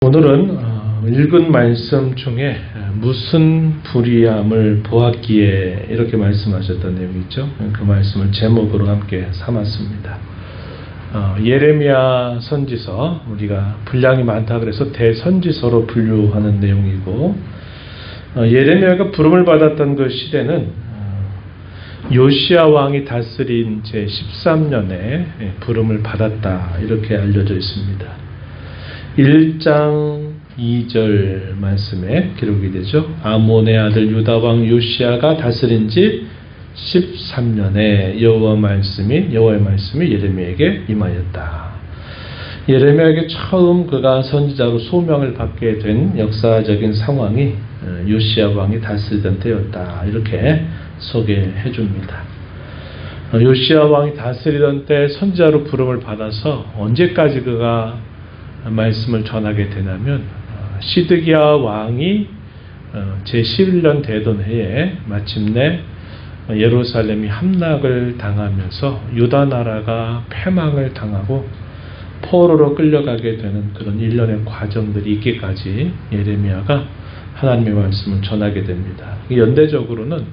오늘은 읽은 말씀 중에 무슨 불의함을 보았기에 이렇게 말씀하셨던 내용이 있죠. 그 말씀을 제목으로 함께 삼았습니다. 예레미야 선지서, 우리가 분량이 많다 그래서 대선지서로 분류하는 내용이고, 예레미야가 부름을 받았던 그 시대는 요시야 왕이 다스린 제13년에 부름을 받았다, 이렇게 알려져 있습니다. 1장 2절 말씀에 기록이 되죠. 아몬의 아들 유다 왕 요시야가 다스린 지 13년에 여호와의 말씀이 예레미야에게 임하였다. 예레미야에게 처음 그가 선지자로 소명을 받게 된 역사적인 상황이 요시야 왕이 다스리던 때였다, 이렇게 소개해 줍니다. 요시야 왕이 다스리던 때 선지자로 부름을 받아서 언제까지 그가 말씀을 전하게 되냐면, 시드기야 왕이 제11년 되던 해에 마침내 예루살렘이 함락을 당하면서 유다 나라가 패망을 당하고 포로로 끌려가게 되는 그런 일련의 과정들이 있기까지 예레미야가 하나님의 말씀을 전하게 됩니다. 연대적으로는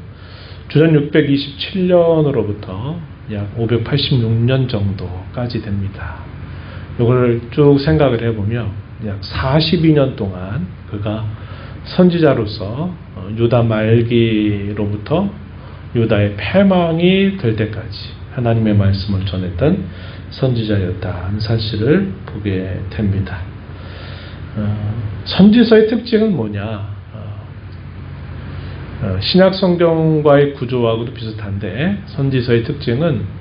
주전 627년으로부터 약 586년 정도까지 됩니다. 이걸 쭉 생각을 해보면 약 42년 동안 그가 선지자로서 유다 말기로부터 유다의 패망이 될 때까지 하나님의 말씀을 전했던 선지자였다는 사실을 보게 됩니다. 선지서의 특징은 뭐냐? 신약 성경과의 구조하고도 비슷한데, 선지서의 특징은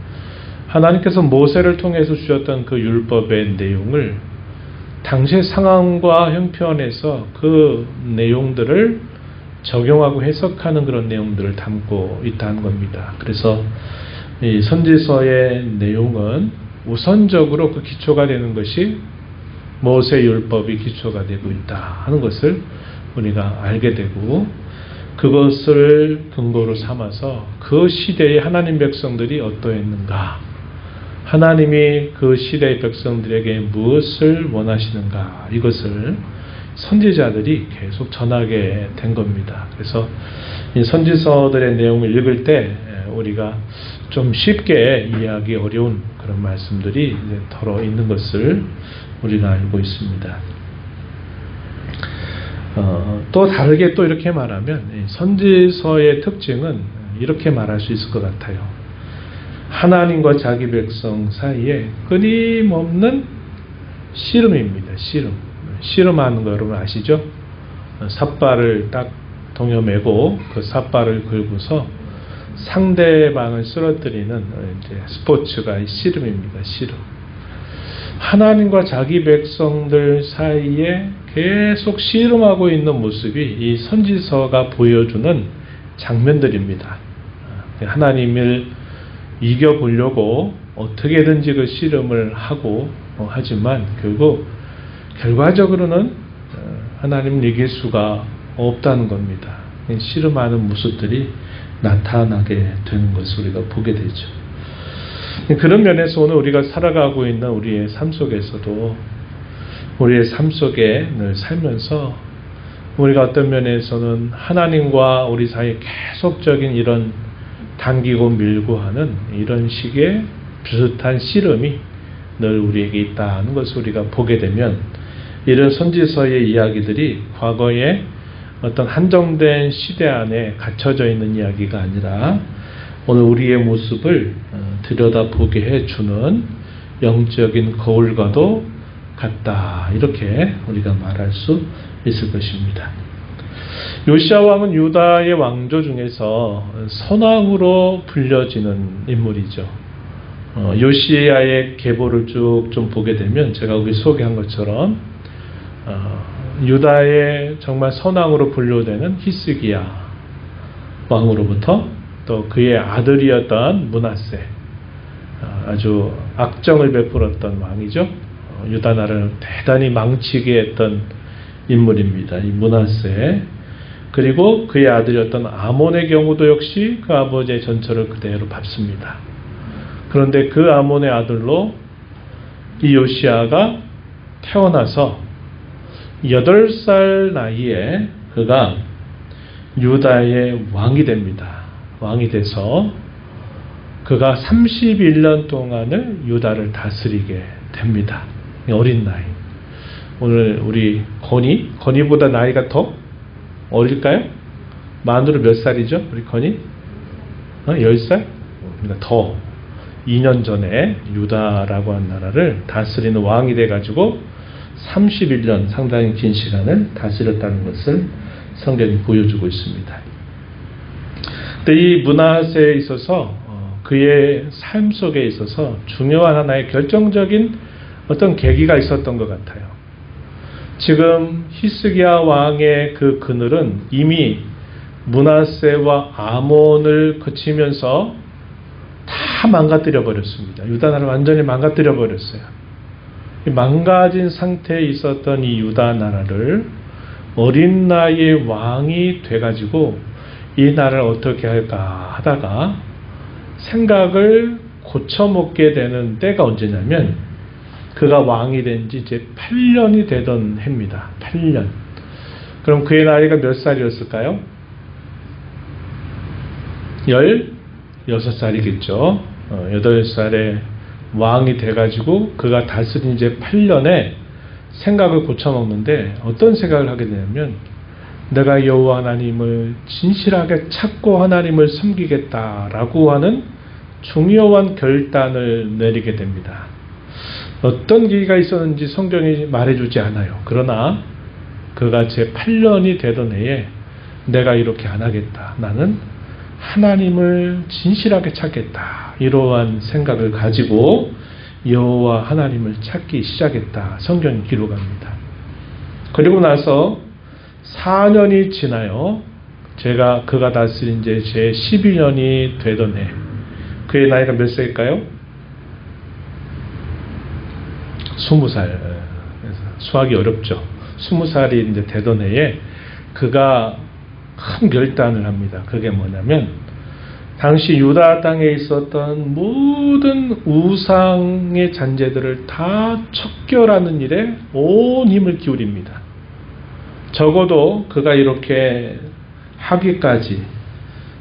하나님께서 모세를 통해서 주셨던 그 율법의 내용을 당시의 상황과 형편에서 그 내용들을 적용하고 해석하는 그런 내용들을 담고 있다는 겁니다. 그래서 이 선지서의 내용은 우선적으로 그 기초가 되는 것이 모세 율법이 기초가 되고 있다 하는 것을 우리가 알게 되고, 그것을 근거로 삼아서 그 시대의 하나님 백성들이 어떠했는가, 하나님이 그 시대의 백성들에게 무엇을 원하시는가, 이것을 선지자들이 계속 전하게 된 겁니다. 그래서 이 선지서들의 내용을 읽을 때 우리가 좀 쉽게 이해하기 어려운 그런 말씀들이 덜어 있는 것을 우리가 알고 있습니다. 또 다르게 또 이렇게 말하면 선지서의 특징은 이렇게 말할 수 있을 것 같아요. 하나님과 자기 백성 사이에 끊임없는 씨름입니다. 씨름하는 거 여러분 아시죠? 삿발을 딱 동여매고 그 삿발을 긁고서 상대방을 쓰러뜨리는 이제 스포츠가 씨름입니다. 씨름. 하나님과 자기 백성들 사이에 계속 씨름하고 있는 모습이 이 선지서가 보여주는 장면들입니다. 하나님을 이겨보려고 어떻게든지 그 씨름을 하고 하지만 결과적으로는 하나님을 이길 수가 없다는 겁니다. 씨름하는 모습들이 나타나게 되는 것을 우리가 보게 되죠. 그런 면에서 오늘 우리가 살아가고 있는 우리의 삶 속에서도, 우리의 삶 속에 늘 살면서 우리가 어떤 면에서는 하나님과 우리 사이에 계속적인 이런 당기고 밀고 하는 이런 식의 비슷한 씨름이 늘 우리에게 있다는 것을 우리가 보게 되면, 이런 선지서의 이야기들이 과거에 어떤 한정된 시대 안에 갇혀져 있는 이야기가 아니라 오늘 우리의 모습을 들여다보게 해주는 영적인 거울과도 같다, 이렇게 우리가 말할 수 있을 것입니다. 요시야 왕은 유다의 왕조 중에서 선왕으로 불려지는 인물이죠. 요시야의 계보를 쭉 좀 보게 되면 제가 여기 소개한 것처럼 유다의 정말 선왕으로 분류되는 히스기야 왕으로부터 또 그의 아들이었던 므낫세, 아주 악정을 베풀었던 왕이죠. 유다 나라를 대단히 망치게 했던 인물입니다. 이 므낫세. 그리고 그의 아들이었던 아몬의 경우도 역시 그 아버지의 전철을 그대로 밟습니다. 그런데 그 아몬의 아들로 이 요시야가 태어나서 8살 나이에 그가 유다의 왕이 됩니다. 왕이 돼서 그가 31년 동안을 유다를 다스리게 됩니다. 어린 나이. 오늘 우리 건이보다 나이가 더 어릴까요? 만으로 몇 살이죠? 우리 건이? 10살? 그러니까 더 2년 전에 유다라고 한 나라를 다스리는 왕이 돼가지고 31년 상당히 긴 시간을 다스렸다는 것을 성경이 보여주고 있습니다. 근데 이 므낫세에 있어서 그의 삶 속에 있어서 중요한 하나의 결정적인 어떤 계기가 있었던 것 같아요. 지금 히스기야 왕의 그 그늘은 이미 므낫세와 아몬을 거치면서 다 망가뜨려 버렸습니다. 유다 나라를 완전히 망가뜨려 버렸어요. 망가진 상태에 있었던 이 유다 나라를 어린 나이에 왕이 돼가지고 이 나라를 어떻게 할까 하다가 생각을 고쳐먹게 되는 때가 언제냐면 그가 왕이 된 지 이제 8년이 되던 해입니다. 8년. 그럼 그의 나이가 몇 살이었을까요? 16살이겠죠. 8살에 왕이 돼가지고 그가 다스린 이제 8년에 생각을 고쳐먹는데 어떤 생각을 하게 되냐면 내가 여호와 하나님을 진실하게 찾고 하나님을 섬기겠다라고 하는 중요한 결단을 내리게 됩니다. 어떤 계기가 있었는지 성경이 말해주지 않아요. 그러나 그가 제 8년이 되던 해에 내가 이렇게 안 하겠다. 나는 하나님을 진실하게 찾겠다. 이러한 생각을 가지고 여호와 하나님을 찾기 시작했다. 성경이 기록합니다. 그리고 나서 4년이 지나요. 그가 다스린 제 12년이 되던 해. 그의 나이가 몇 살일까요? 20살. 수학이 어렵죠. 20살이 이제 되던 해에 그가 큰 결단을 합니다. 그게 뭐냐면 당시 유다 땅에 있었던 모든 우상의 잔재들을 다 척결하는 일에 온 힘을 기울입니다. 적어도 그가 이렇게 하기까지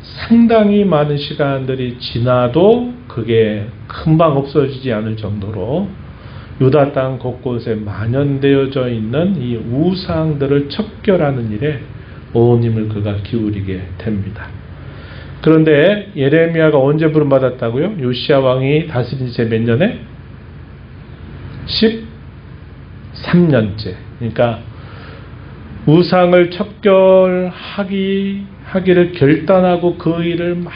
상당히 많은 시간들이 지나도 그게 금방 없어지지 않을 정도로 유다 땅 곳곳에 만연되어져 있는 이 우상들을 척결하는 일에 온 힘을 그가 기울이게 됩니다. 그런데 예레미야가 언제 부름받았다고요? 요시야 왕이 다스린 지 몇 년에? 13년째. 그러니까 우상을 척결하기를 결단하고 그 일을 막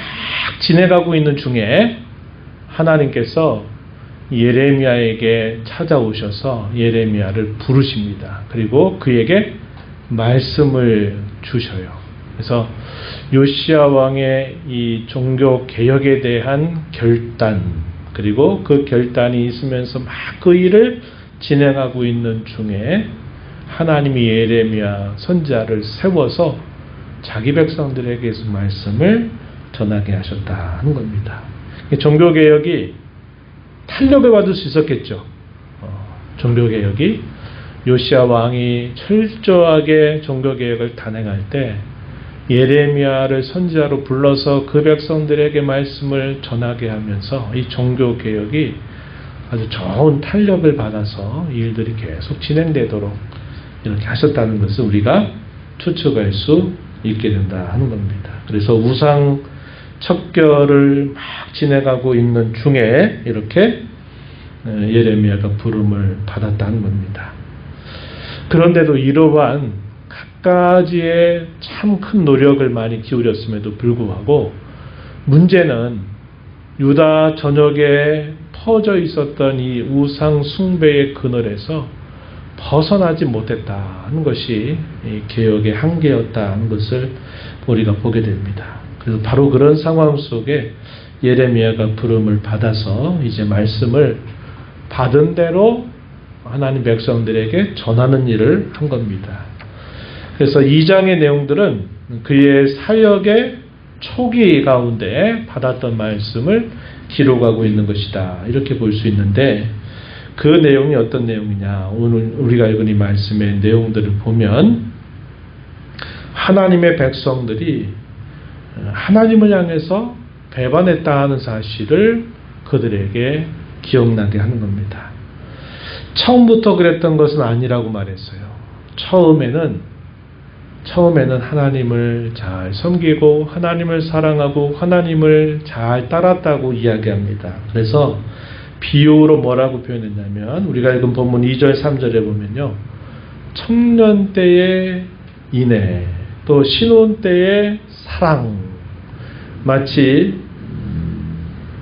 진행하고 있는 중에 하나님께서 예레미야에게 찾아오셔서 예레미야를 부르십니다. 그리고 그에게 말씀을 주셔요. 그래서 요시야 왕의 이 종교 개혁에 대한 결단, 그리고 그 결단이 있으면서 막 그 일을 진행하고 있는 중에 하나님이 예레미야 선지자를 세워서 자기 백성들에게서 말씀을 전하게 하셨다는 겁니다. 종교개혁이 탄력을 받을 수 있었겠죠. 종교개혁이 요시야 왕이 철저하게 종교개혁을 단행할 때 예레미야를 선지자로 불러서 그 백성들에게 말씀을 전하게 하면서 이 종교개혁이 아주 좋은 탄력을 받아서 이 일들이 계속 진행되도록 이렇게 하셨다는 것을 우리가 추측할 수 있게 된다 하는 겁니다. 그래서 우상 척결을 막 진행하고 있는 중에 이렇게 예레미야가 부름을 받았다는 겁니다. 그런데도 이러한 갖가지의 참 큰 노력을 많이 기울였음에도 불구하고 문제는 유다 전역에 퍼져 있었던 이 우상 숭배의 그늘에서 벗어나지 못했다는 것이 이 개혁의 한계였다는 것을 우리가 보게 됩니다. 그래서 바로 그런 상황 속에 예레미야가 부름을 받아서 이제 말씀을 받은 대로 하나님 백성들에게 전하는 일을 한 겁니다. 그래서 2장의 내용들은 그의 사역의 초기 가운데 받았던 말씀을 기록하고 있는 것이다. 이렇게 볼 수 있는데 그 내용이 어떤 내용이냐? 오늘 우리가 읽은 이 말씀의 내용들을 보면 하나님의 백성들이 하나님을 향해서 배반했다 하는 사실을 그들에게 기억나게 하는 겁니다. 처음부터 그랬던 것은 아니라고 말했어요. 처음에는 하나님을 잘 섬기고 하나님을 사랑하고 하나님을 잘 따랐다고 이야기합니다. 그래서 비유로 뭐라고 표현했냐면 우리가 읽은 본문 2절 3절에 보면요. 청년 때의 인애 또 신혼 때의 사랑 마치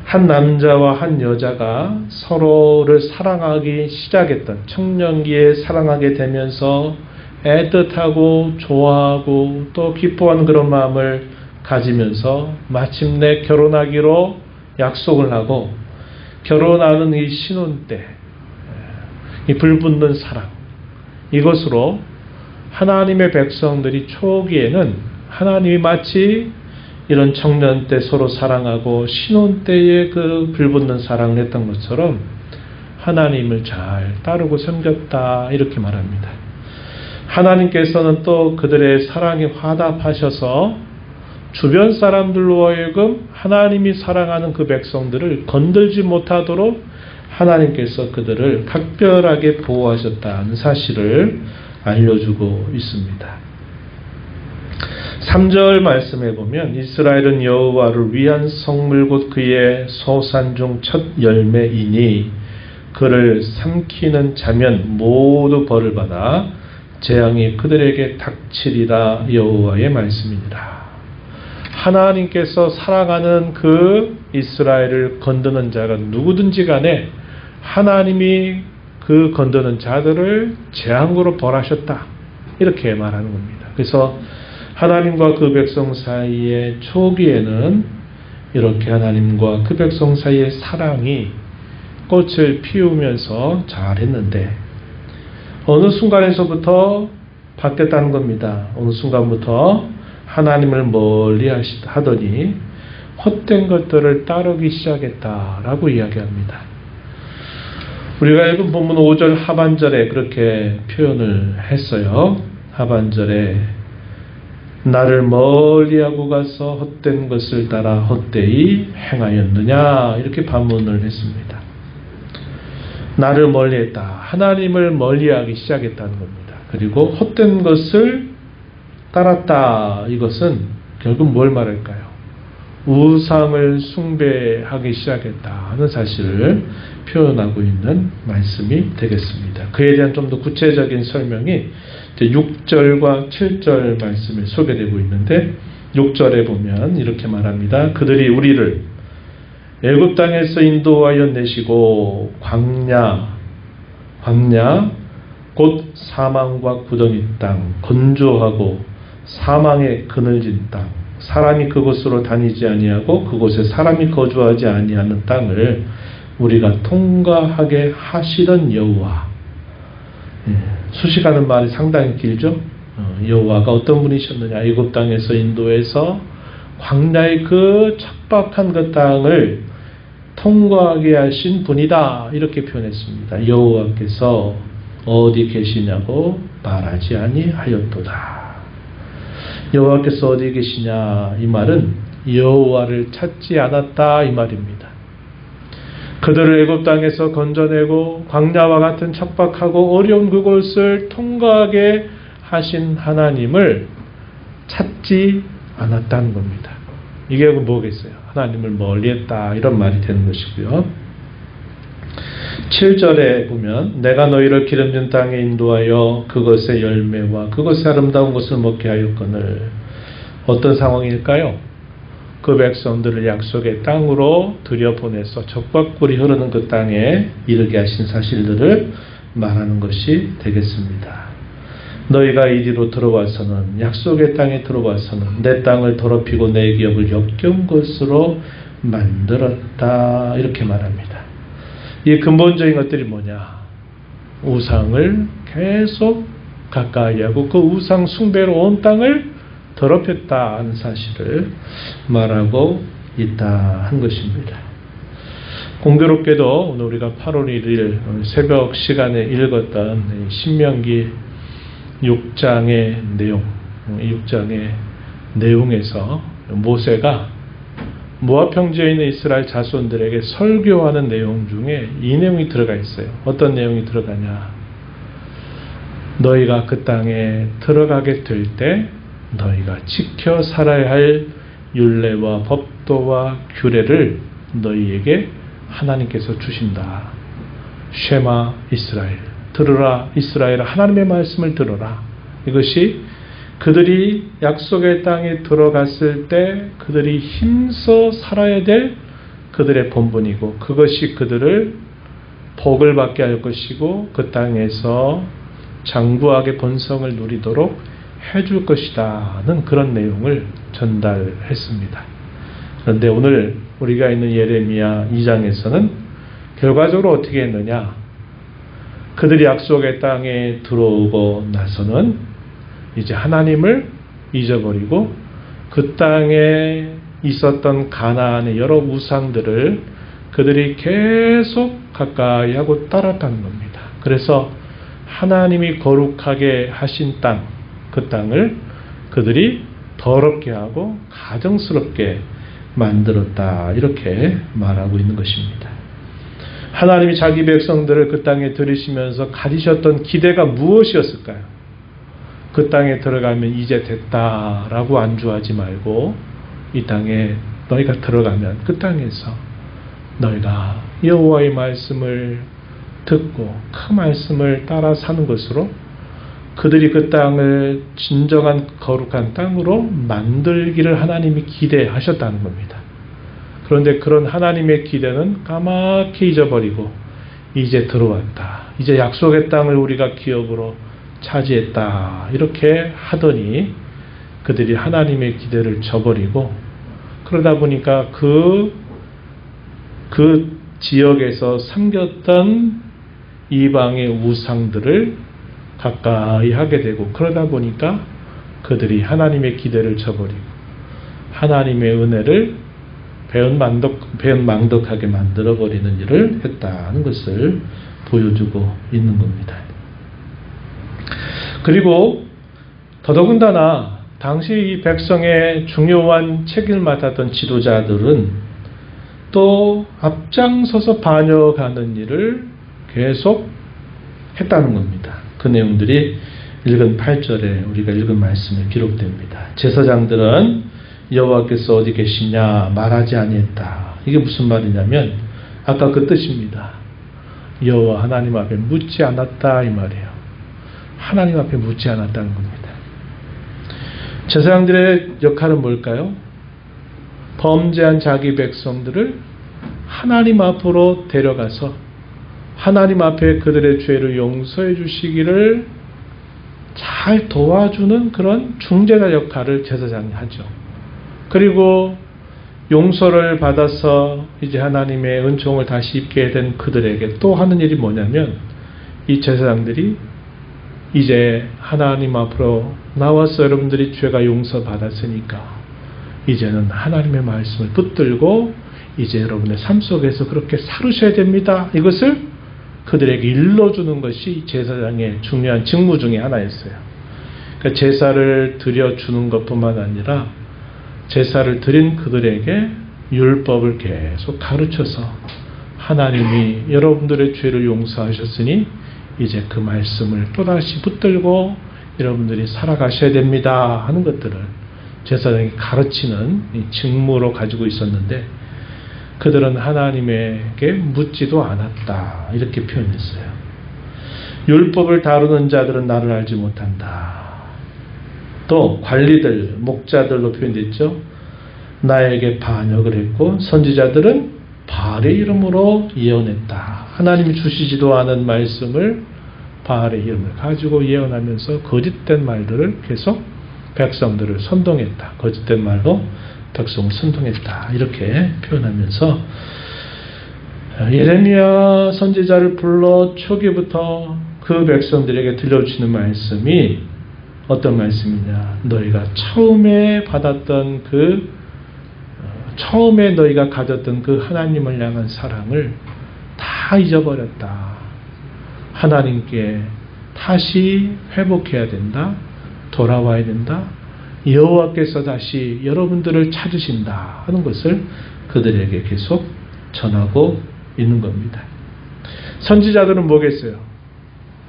한 남자와 한 여자가 서로를 사랑하기 시작했던 청년기에 사랑하게 되면서 애틋하고 좋아하고 또 기뻐하는 그런 마음을 가지면서 마침내 결혼하기로 약속을 하고 결혼하는 이 신혼 때 이 불붙는 사랑 이것으로 하나님의 백성들이 초기에는 하나님이 마치 이런 청년 때 서로 사랑하고 신혼 때에 그 불붙는 사랑을 했던 것처럼 하나님을 잘 따르고 섬겼다 이렇게 말합니다. 하나님께서는 또 그들의 사랑에 화답하셔서 주변 사람들로 하여금 하나님이 사랑하는 그 백성들을 건들지 못하도록 하나님께서 그들을 각별하게 보호하셨다는 사실을 알려주고 있습니다. 3절 말씀에 보면 이스라엘은 여호와를 위한 성물 곧 그의 소산 중 첫 열매이니 그를 삼키는 자면 모두 벌을 받아 재앙이 그들에게 닥치리라 여호와의 말씀이니라. 하나님께서 사랑하는 그 이스라엘을 건드는 자가 누구든지 간에 하나님이 그 건드는 자들을 재앙으로 벌하셨다 이렇게 말하는 겁니다. 그래서 하나님과 그 백성 사이의 초기에는 이렇게 하나님과 그 백성 사이의 사랑이 꽃을 피우면서 잘했는데 어느 순간에서부터 바뀌었다는 겁니다. 어느 순간부터 하나님을 멀리 하더니 헛된 것들을 따르기 시작했다라고 이야기합니다. 우리가 읽은 본문 5절 하반절에 그렇게 표현을 했어요. 하반절에 나를 멀리하고 가서 헛된 것을 따라 헛되이 행하였느냐 이렇게 반문을 했습니다. 나를 멀리했다. 하나님을 멀리하기 시작했다는 겁니다. 그리고 헛된 것을 따랐다. 이것은 결국 뭘 말할까요? 우상을 숭배하기 시작했다 하는 사실을 표현하고 있는 말씀이 되겠습니다. 그에 대한 좀 더 구체적인 설명이 6절과 7절 말씀에 소개되고 있는데 6절에 보면 이렇게 말합니다. 그들이 우리를 애굽 땅에서 인도하여 내시고 광야 곧 사망과 구덩이 땅 건조하고 사망에 그늘진 땅 사람이 그곳으로 다니지 아니하고 그곳에 사람이 거주하지 아니하는 땅을 우리가 통과하게 하시던 여호와. 수식하는 말이 상당히 길죠. 여호와가 어떤 분이셨느냐. 애굽 땅에서 인도해서 광야의 그 척박한 그 땅을 통과하게 하신 분이다. 이렇게 표현했습니다. 여호와께서 어디 계시냐고 말하지 아니하였도다. 여호와께서 어디 계시냐 이 말은 여호와를 찾지 않았다 이 말입니다. 그들을 애굽 땅에서 건져내고 광야와 같은 척박하고 어려운 그곳을 통과하게 하신 하나님을 찾지 않았다는 겁니다. 이게 뭐겠어요? 하나님을 멀리했다 이런 말이 되는 것이고요. 7절에 보면 내가 너희를 기름진 땅에 인도하여 그것의 열매와 그것의 아름다운 것을 먹게 하였거늘. 어떤 상황일까요? 그 백성들을 약속의 땅으로 들여보내서 젖밥꿀이 흐르는 그 땅에 이르게 하신 사실들을 말하는 것이 되겠습니다. 너희가 이리로 들어와서는 약속의 땅에 들어와서는 내 땅을 더럽히고 내 기업을 역겨운 것으로 만들었다 이렇게 말합니다. 이 근본적인 것들이 뭐냐? 우상을 계속 가까이 하고 그 우상 숭배로 온 땅을 더럽혔다 하는 사실을 말하고 있다 한 것입니다. 공교롭게도 오늘 우리가 8월 1일 새벽 시간에 읽었던 신명기 6장의 내용, 이 6장의 내용에서 모세가 모압 평지에 있는 이스라엘 자손들에게 설교하는 내용 중에 이 내용이 들어가 있어요. 어떤 내용이 들어가냐? 너희가 그 땅에 들어가게 될 때 너희가 지켜 살아야 할 율례와 법도와 규례를 너희에게 하나님께서 주신다. 쉐마 이스라엘, 들으라 이스라엘, 하나님의 말씀을 들어라. 이것이 그들이 약속의 땅에 들어갔을 때 그들이 힘써 살아야 될 그들의 본분이고, 그것이 그들을 복을 받게 할 것이고 그 땅에서 장구하게 번성을 누리도록 해줄 것이다는 그런 내용을 전달했습니다. 그런데 오늘 우리가 있는 예레미야 2장에서는 결과적으로 어떻게 했느냐? 그들이 약속의 땅에 들어오고 나서는 이제 하나님을 잊어버리고 그 땅에 있었던 가나안의 여러 우상들을 그들이 계속 가까이 하고 따랐다는 겁니다. 그래서 하나님이 거룩하게 하신 땅, 그 땅을 그들이 더럽게 하고 가증스럽게 만들었다, 이렇게 말하고 있는 것입니다. 하나님이 자기 백성들을 그 땅에 들이시면서 가지셨던 기대가 무엇이었을까요? 그 땅에 들어가면 이제 됐다라고 안주하지 말고 이 땅에 너희가 들어가면 그 땅에서 너희가 여호와의 말씀을 듣고 그 말씀을 따라 사는 것으로 그들이 그 땅을 진정한 거룩한 땅으로 만들기를 하나님이 기대하셨다는 겁니다. 그런데 그런 하나님의 기대는 까맣게 잊어버리고 이제 들어왔다, 이제 약속의 땅을 우리가 기업으로 차지했다, 이렇게 하더니 그들이 하나님의 기대를 저버리고, 그러다 보니까 그 지역에서 섬겼던 이방의 우상들을 가까이 하게 되고, 그러다 보니까 그들이 하나님의 기대를 저버리고 하나님의 은혜를 배은망덕하게 만들어버리는 일을 했다는 것을 보여주고 있는 겁니다. 그리고 더더군다나 당시 이 백성의 중요한 책임을 맡았던 지도자들은 또 앞장서서 반역하는 일을 계속 했다는 겁니다. 그 내용들이 읽은 8절에 우리가 읽은 말씀에 기록됩니다. 제사장들은 여호와께서 어디 계시냐 말하지 아니했다. 이게 무슨 말이냐면 아까 그 뜻입니다. 여호와 하나님 앞에 묻지 않았다, 이 말이에요. 하나님 앞에 묻지 않았다는 겁니다. 제사장들의 역할은 뭘까요? 범죄한 자기 백성들을 하나님 앞으로 데려가서 하나님 앞에 그들의 죄를 용서해 주시기를 잘 도와주는 그런 중재자 역할을 제사장이 하죠. 그리고 용서를 받아서 이제 하나님의 은총을 다시 입게 된 그들에게 또 하는 일이 뭐냐면, 이 제사장들이 이제 하나님 앞으로 나와서 여러분들이 죄가 용서받았으니까 이제는 하나님의 말씀을 붙들고 이제 여러분의 삶 속에서 그렇게 살으셔야 됩니다, 이것을 그들에게 일러주는 것이 제사장의 중요한 직무 중에 하나였어요. 그러니까 제사를 드려주는 것뿐만 아니라 제사를 드린 그들에게 율법을 계속 가르쳐서 하나님이 여러분들의 죄를 용서하셨으니 이제 그 말씀을 또다시 붙들고 여러분들이 살아가셔야 됩니다 하는 것들을 제사장이 가르치는 직무로 가지고 있었는데, 그들은 하나님에게 묻지도 않았다, 이렇게 표현했어요. 율법을 다루는 자들은 나를 알지 못한다. 또 관리들, 목자들로 표현됐죠. 나에게 반역을 했고 선지자들은 바알의 이름으로 예언했다. 하나님이 주시지도 않은 말씀을 바알의 이름을 가지고 예언하면서 거짓된 말들을 계속 백성들을 선동했다. 거짓된 말로 백성을 선동했다, 이렇게 표현하면서 예레미야 선지자를 불러 초기부터 그 백성들에게 들려주시는 말씀이 어떤 말씀이냐, 너희가 처음에 받았던 그 처음에 너희가 가졌던 그 하나님을 향한 사랑을 다 잊어버렸다. 하나님께 다시 회복해야 된다. 돌아와야 된다. 여호와께서 다시 여러분들을 찾으신다 하는 것을 그들에게 계속 전하고 있는 겁니다. 선지자들은 뭐겠어요?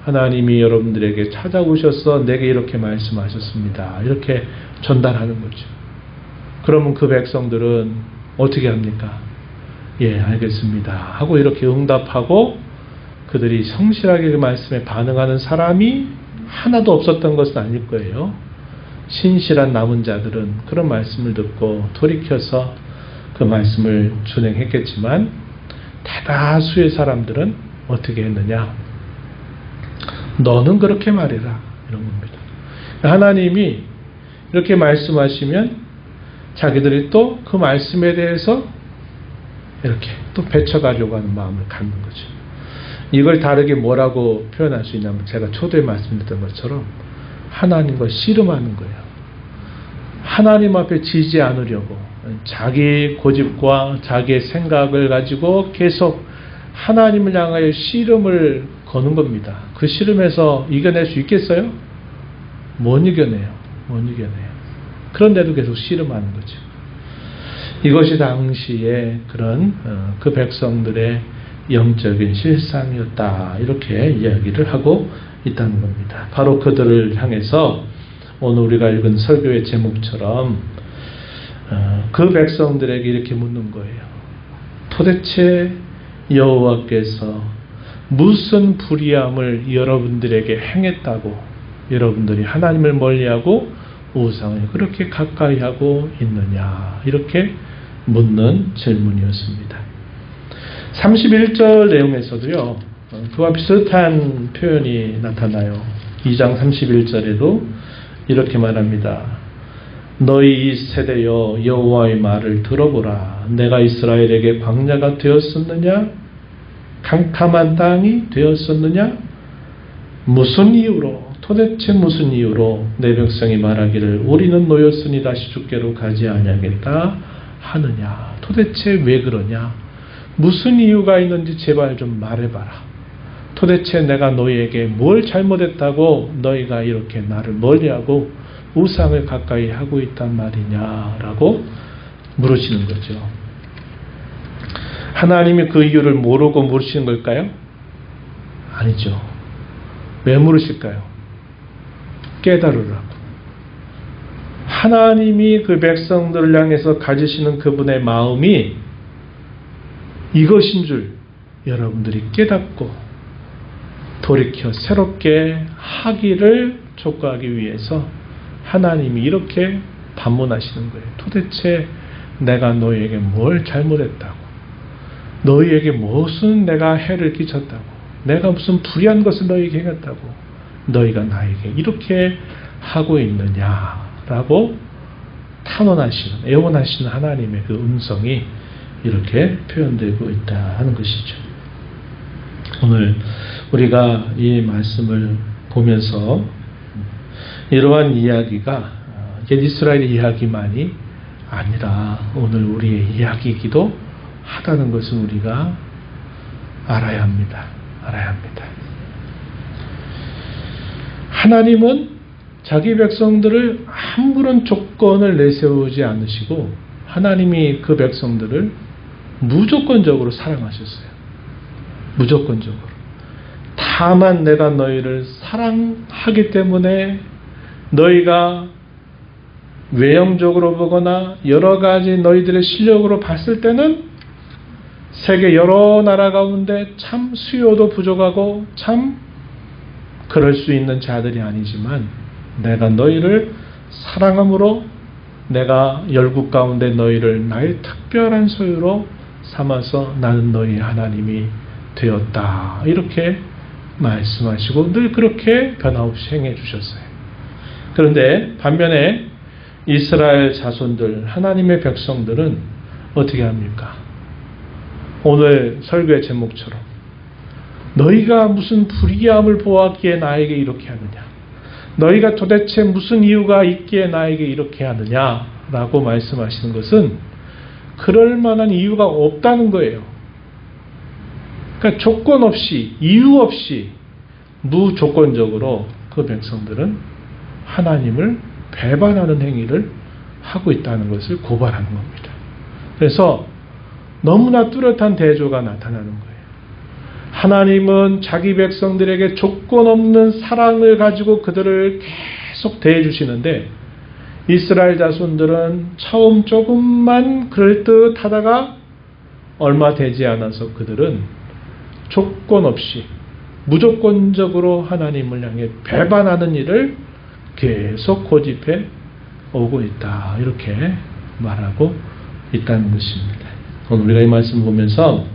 하나님이 여러분들에게 찾아오셔서 내게 이렇게 말씀하셨습니다. 이렇게 전달하는 거죠. 그러면 그 백성들은 어떻게 합니까? 예, 알겠습니다 하고 이렇게 응답하고 그들이 성실하게 그 말씀에 반응하는 사람이 하나도 없었던 것은 아닐 거예요. 신실한 남은 자들은 그런 말씀을 듣고 돌이켜서 그 말씀을 준행했겠지만 대다수의 사람들은 어떻게 했느냐? 너는 그렇게 말해라 이런 겁니다. 하나님이 이렇게 말씀하시면 자기들이 또 그 말씀에 대해서 이렇게 또 배쳐가려고 하는 마음을 갖는 거죠. 이걸 다르게 뭐라고 표현할 수 있냐면 제가 초대에 말씀드렸던 것처럼 하나님과 씨름하는 거예요. 하나님 앞에 지지 않으려고 자기 고집과 자기의 생각을 가지고 계속 하나님을 향하여 씨름을 거는 겁니다. 그 씨름에서 이겨낼 수 있겠어요? 못 이겨내요. 못 이겨내요. 그런데도 계속 씨름하는 거죠. 이것이 당시에 그런 그 백성들의 영적인 실상이었다. 이렇게 이야기를 하고 있다는 겁니다. 바로 그들을 향해서 오늘 우리가 읽은 설교의 제목처럼 그 백성들에게 이렇게 묻는 거예요. 도대체 여호와께서 무슨 불의함을 여러분들에게 행했다고 여러분들이 하나님을 멀리하고 우상을 그렇게 가까이 하고 있느냐 이렇게 묻는 질문이었습니다. 31절 내용에서도요. 그와 비슷한 표현이 나타나요. 2장 31절에도 이렇게 말합니다. 너희 이 세대여 여호와의 말을 들어보라. 내가 이스라엘에게 광야가 되었었느냐? 캄캄한 땅이 되었었느냐? 무슨 이유로 도대체 무슨 이유로 내 백성이 말하기를 우리는 노였으니 다시 주께로 가지 아니하겠다 하느냐? 도대체 왜 그러냐? 무슨 이유가 있는지 제발 좀 말해봐라. 도대체 내가 너희에게 뭘 잘못했다고 너희가 이렇게 나를 멀리하고 우상을 가까이 하고 있단 말이냐라고 물으시는 거죠. 하나님이 그 이유를 모르고 물으시는 걸까요? 아니죠. 왜 물으실까요? 깨달으라고. 하나님이 그 백성들을 향해서 가지시는 그분의 마음이 이것인 줄 여러분들이 깨닫고 돌이켜 새롭게 하기를 촉구하기 위해서 하나님이 이렇게 반문하시는 거예요. 도대체 내가 너희에게 뭘 잘못했다고, 너희에게 무슨 내가 해를 끼쳤다고, 내가 무슨 불의한 것을 너희에게 행했다고 너희가 나에게 이렇게 하고 있느냐라고 탄원하시는, 애원하시는 하나님의 그 음성이 이렇게 표현되고 있다 하는 것이죠. 오늘 우리가 이 말씀을 보면서 이러한 이야기가 옛 이스라엘의 이야기만이 아니라 오늘 우리의 이야기이기도 하다는 것을 우리가 알아야 합니다. 알아야 합니다. 하나님은 자기 백성들을 아무런 조건을 내세우지 않으시고 하나님이 그 백성들을 무조건적으로 사랑하셨어요. 무조건적으로. 다만 내가 너희를 사랑하기 때문에 너희가 외형적으로 보거나 여러 가지 너희들의 실력으로 봤을 때는 세계 여러 나라 가운데 참 수요도 부족하고 참 그럴 수 있는 자들이 아니지만 내가 너희를 사랑함으로 내가 열국 가운데 너희를 나의 특별한 소유로 삼아서 나는 너희 하나님이 되었다. 이렇게 말씀하시고 늘 그렇게 변함없이 행해 주셨어요. 그런데 반면에 이스라엘 자손들, 하나님의 백성들은 어떻게 합니까? 오늘 설교의 제목처럼 너희가 무슨 불의함을 보았기에 나에게 이렇게 하느냐? 너희가 도대체 무슨 이유가 있기에 나에게 이렇게 하느냐? 라고 말씀하시는 것은 그럴 만한 이유가 없다는 거예요. 그러니까 조건 없이, 이유 없이 무조건적으로 그 백성들은 하나님을 배반하는 행위를 하고 있다는 것을 고발하는 겁니다. 그래서 너무나 뚜렷한 대조가 나타나는 거예요. 하나님은 자기 백성들에게 조건 없는 사랑을 가지고 그들을 계속 대해주시는데 이스라엘 자손들은 처음 조금만 그럴듯하다가 얼마 되지 않아서 그들은 조건 없이 무조건적으로 하나님을 향해 배반하는 일을 계속 고집해 오고 있다. 이렇게 말하고 있다는 것입니다. 오늘 우리가 이 말씀을 보면서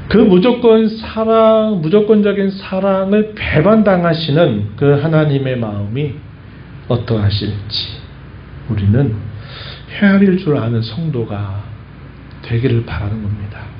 그 무조건적인 사랑을 배반당하시는 그 하나님의 마음이 어떠하실지 우리는 헤아릴 줄 아는 성도가 되기를 바라는 겁니다.